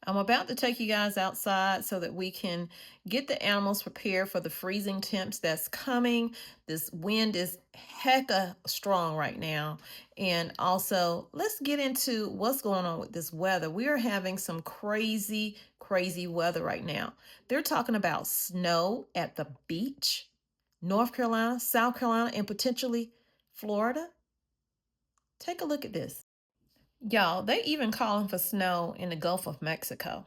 I'm about to take you guys outside so that we can get the animals prepared for the freezing temps that's coming. This wind is hecka strong right now. And also, let's get into what's going on with this weather. We are having some crazy, crazy weather right now. They're talking about snow at the beach, North Carolina, South Carolina, and potentially Florida. Take a look at this. Y'all, they even calling for snow in the Gulf of Mexico.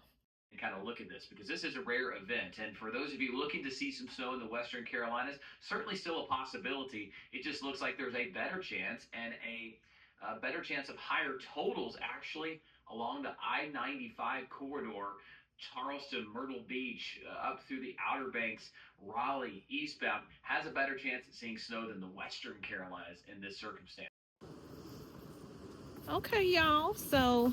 And kind of look at this because this is a rare event. And for those of you looking to see some snow in the Western Carolinas, certainly still a possibility. It just looks like there's a better chance and a better chance of higher totals actually along the I-95 corridor. Charleston, Myrtle Beach, up through the Outer Banks, Raleigh, eastbound, has a better chance at seeing snow than the Western Carolinas in this circumstance. Okay, y'all, so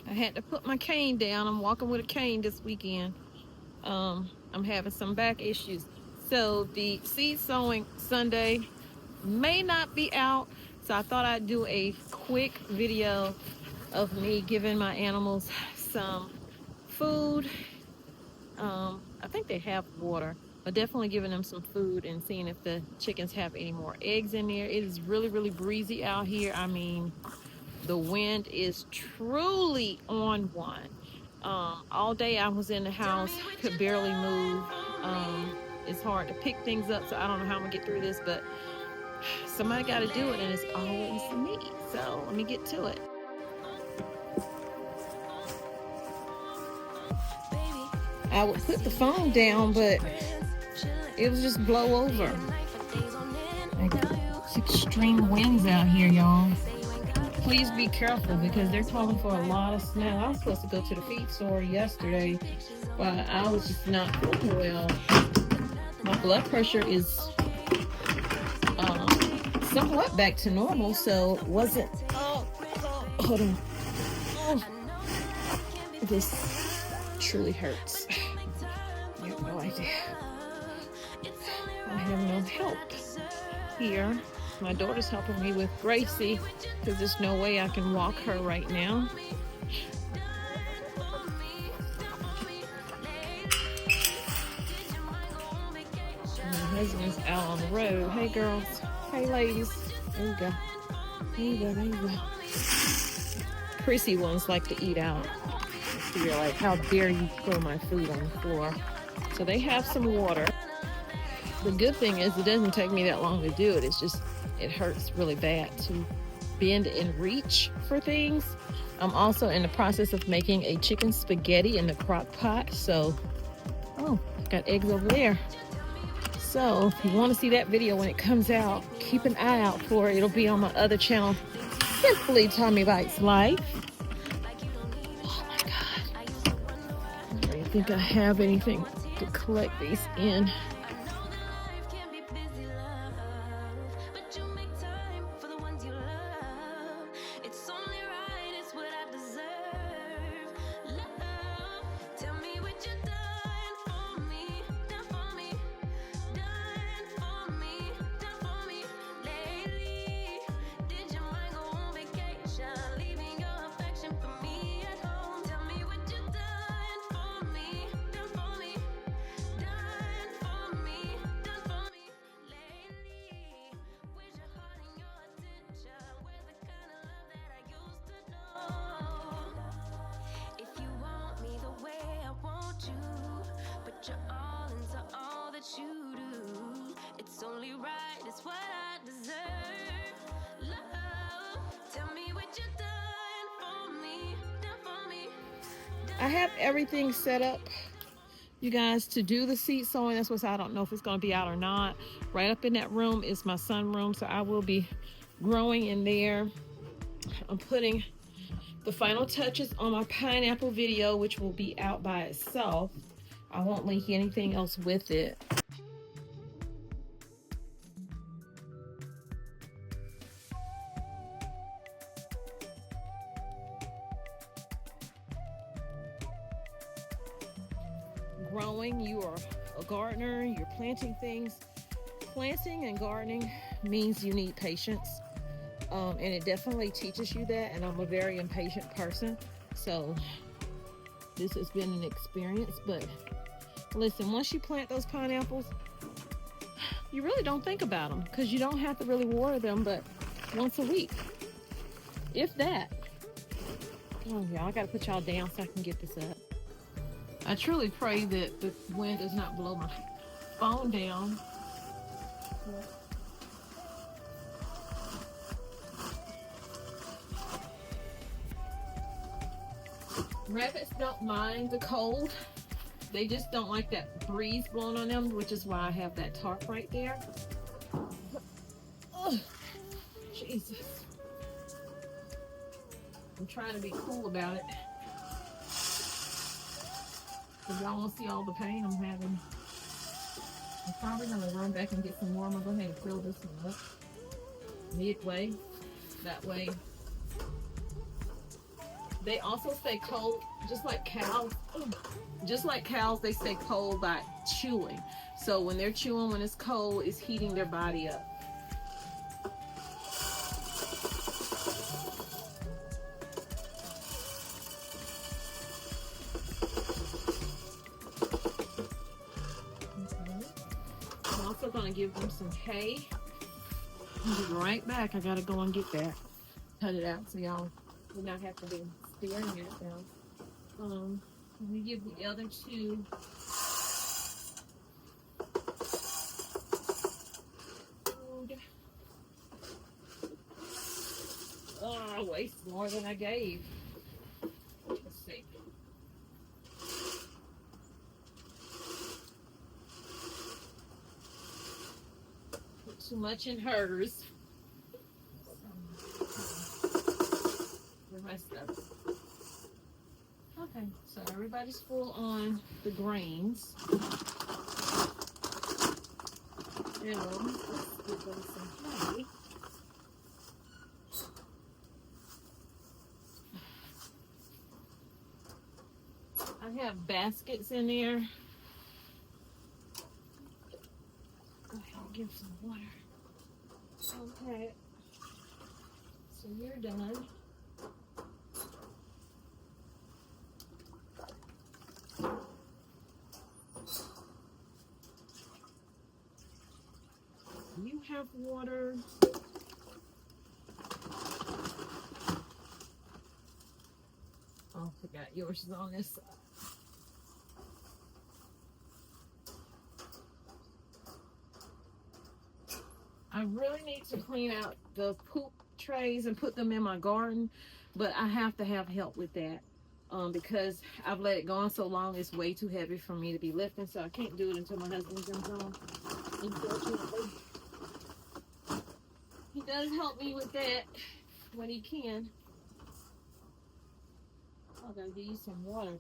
I had to put my cane down. I'm walking with a cane this weekend. I'm having some back issues. So the seed sowing Sunday may not be out. So I thought I'd do a quick video of me giving my animals some food. I think they have water, but definitely giving them some food and seeing if the chickens have any more eggs in there. It is really, really breezy out here. I mean, the wind is truly on one. All day I was in the house, could barely move. It's hard to pick things up, so I don't know how I'm gonna get through this, but somebody got to do it, and it's always me. So let me get to it. I would put the phone down, but it would just blow over. Like, it's extreme winds out here, y'all. Please be careful because they're calling for a lot of snow. I was supposed to go to the feed store yesterday, but I was just not feeling well. My blood pressure is somewhat back to normal, so it wasn't. Oh, hold on. Oh, this truly hurts. You have no idea. I have no help here. My daughter's helping me with Gracie because there's no way I can walk her right now. My husband's out on the road. Hey, girls. Hey, ladies. There you go. There you go. There you go. Prissy ones like to eat out. So you're like, how dare you throw my food on the floor? So they have some water. The good thing is it doesn't take me that long to do it. It's just, it hurts really bad to bend and reach for things. I'm also in the process of making a chicken spaghetti in the crock pot. So, oh, got eggs over there. So if you want to see that video when it comes out, keep an eye out for it. It'll be on my other channel, Simply Tommy Bites Life. Oh my God. I don't think I have anything to collect these in. You're all into all that you do. It's only right, it's what I deserve. Love, tell me what you done for me, done for me. I have everything set up, you guys, to do the seed sowing. That's what's, I don't know if it's going to be out or not. Right up in that room is my sunroom, so I will be growing in there. I'm putting the final touches on my pineapple video, which will be out by itself. I won't link anything else with it. Growing, you are a gardener, you're planting things. Planting and gardening means you need patience. And it definitely teaches you that, and I'm a very impatient person. So this has been an experience, but listen, once you plant those pineapples, you really don't think about them because you don't have to really water them but once a week, if that. Oh yeah, I gotta put y'all down so I can get this up. I truly pray that the wind does not blow my phone down. Rabbits don't mind the cold. They just don't like that breeze blowing on them, which is why I have that tarp right there. Ugh, Jesus. I'm trying to be cool about it. Because y'all won't see all the pain I'm having. I'm probably going to run back and get some more. I'm going to go ahead and fill this one up midway. That way. They also stay cold, just like cows. Just like cows, they stay cold by chewing. So when they're chewing, when it's cold, it's heating their body up. I'm also going to give them some hay. I'll be right back. I got to go and get that. Cut it out so y'all do not have to be staring at it now. Let me give the other two. Food. Oh, I wasted more than I gave. Let's see. Put too much in hers. My stuff. Okay, so everybody's full on the grains. Now, let's give them some hay. I have baskets in there. Go ahead and give some water. Okay, so you're done. You have water. Oh, I forgot yours is on this side. I really need to clean out the poop trays and put them in my garden, but I have to have help with that because I've let it go on so long. It's way too heavy for me to be lifting, so I can't do it until my husband comes home, unfortunately. He does help me with that when he can. I gotta give you some water,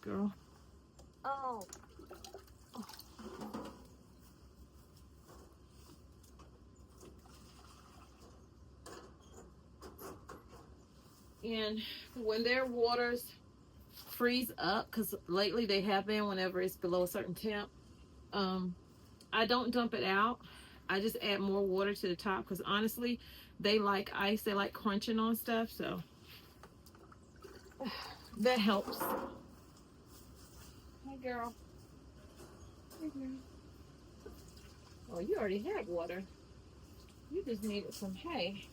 girl. Oh. And when their waters freeze up, because lately they have been whenever it's below a certain temp, I don't dump it out. I just add more water to the top because honestly, they like ice. They like crunching on stuff, so that helps. Hey, girl. Hey, girl. Oh, you already had water. You just needed some hay.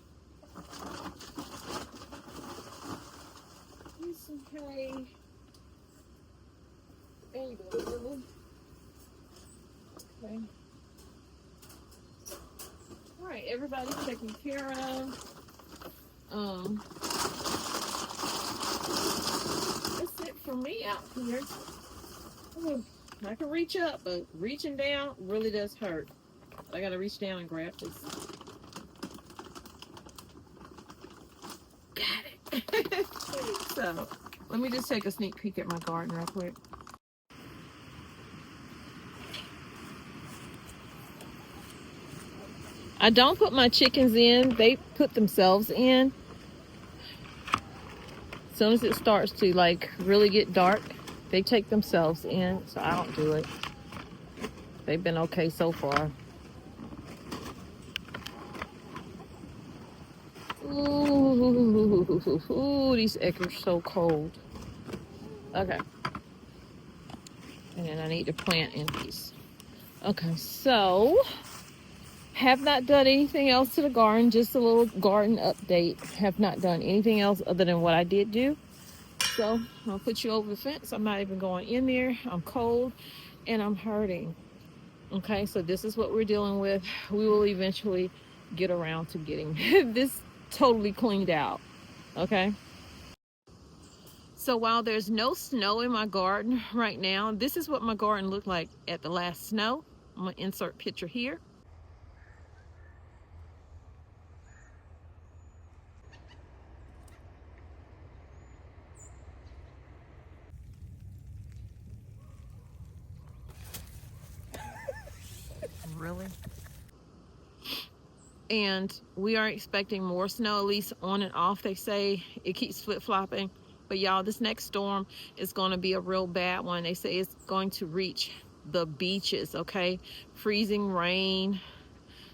Here's some hay. There you go, Lily. Okay. Alright, everybody's taken care of. That's it for me out here. Oh, I can reach up, but reaching down really does hurt. I gotta reach down and grab this. Got it. So, let me just take a sneak peek at my garden real quick. I don't put my chickens in. They put themselves in. As soon as it starts to like really get dark, they take themselves in. So I don't do it. They've been okay so far. Ooh. Ooh, these eggs are so cold. Okay. And then I need to plant in these. Okay, so have not done anything else to the garden, just a little garden update. Have not done anything else other than what I did do. So I'll put you over the fence. I'm not even going in there. I'm cold and I'm hurting. Okay, so this is what we're dealing with. We will eventually get around to getting this totally cleaned out. Okay. So while there's no snow in my garden right now, this is what my garden looked like at the last snow. I'm gonna insert picture here. Really? And we are expecting more snow, at least on and off. They say it keeps flip-flopping. But y'all, this next storm is going to be a real bad one. They say it's going to reach the beaches, okay? Freezing rain,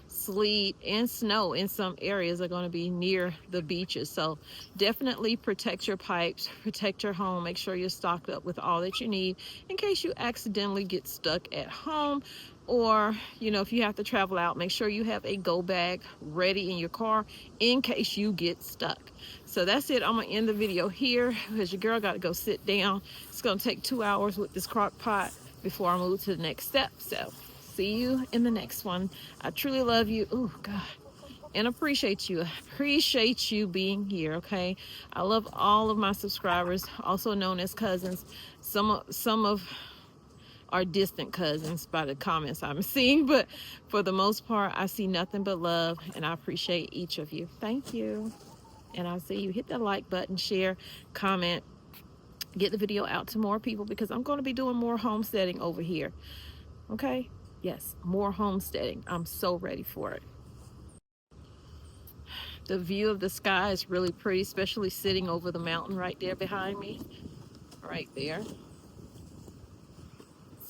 sleet, and snow in some areas are going to be near the beaches. So definitely protect your pipes, protect your home. Make sure you're stocked up with all that you need in case you accidentally get stuck at home, or you know, if you have to travel out, make sure you have a go bag ready in your car in case you get stuck. So that's it. I'm gonna end the video here because your girl got to go sit down. It's gonna take 2 hours with this crock pot before I move to the next step. So see you in the next one. I truly love you. Oh God. And appreciate you. Appreciate you being here, okay? I love all of my subscribers, also known as cousins. Some of are distant cousins by the comments I'm seeing, but for the most part, I see nothing but love, and I appreciate each of you. Thank you. And I'll see you. Hit the like button, share, comment, get the video out to more people because I'm going to be doing more homesteading over here. Okay? Yes, more homesteading. I'm so ready for it. The view of the sky is really pretty, especially sitting over the mountain right there behind me. Right there.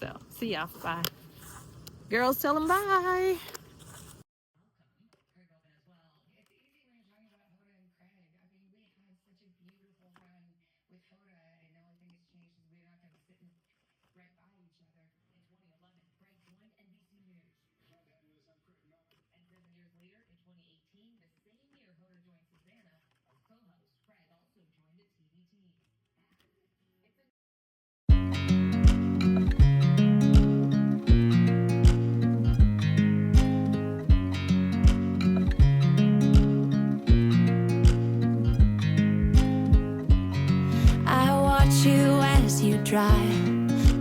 So, see y'all. Bye. Girls, tell them bye.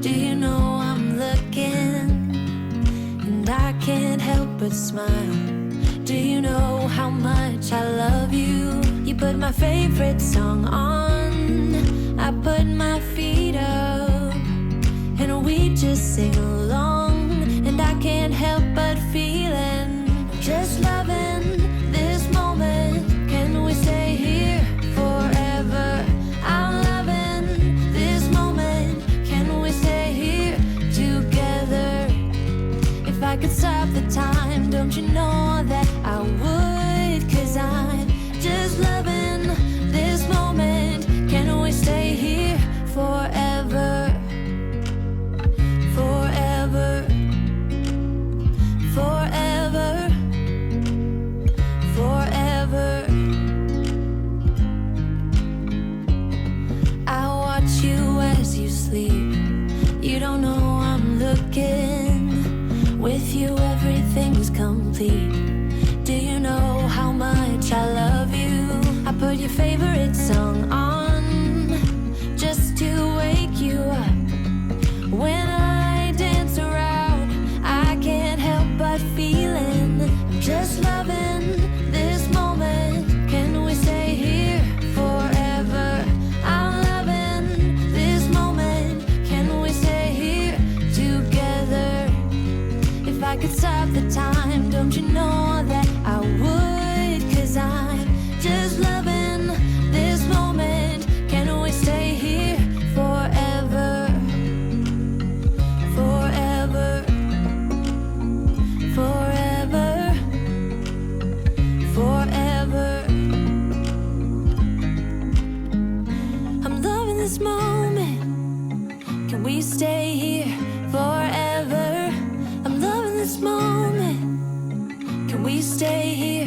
Do you know I'm looking, and I can't help but smile? Do you know how much I love you? You put my favorite song on, I put my feet up, and we just sing along, and I can't help but feeling, just loving this moment. Can we stay here forever? I'm loving this moment. Can we stay here together? If I could stop the time, don't you know that I would? 'Cause I'm just loving this moment. Can we stay here forever? Forever. Forever. Forever. I watch you as you sleep. You don't know I'm looking. With you everything's complete. Do you know how much I love you? I put your favorite song on just to wake you up. When I dance around, I can't help but feeling, I'm just loving this moment. Can we stay here forever? I'm loving this moment. Can we stay here together? If I could stop the time, don't you know that I would? 'Cause I'm just loving this moment. this moment. Can we stay here forever? I'm loving this moment. Can we stay here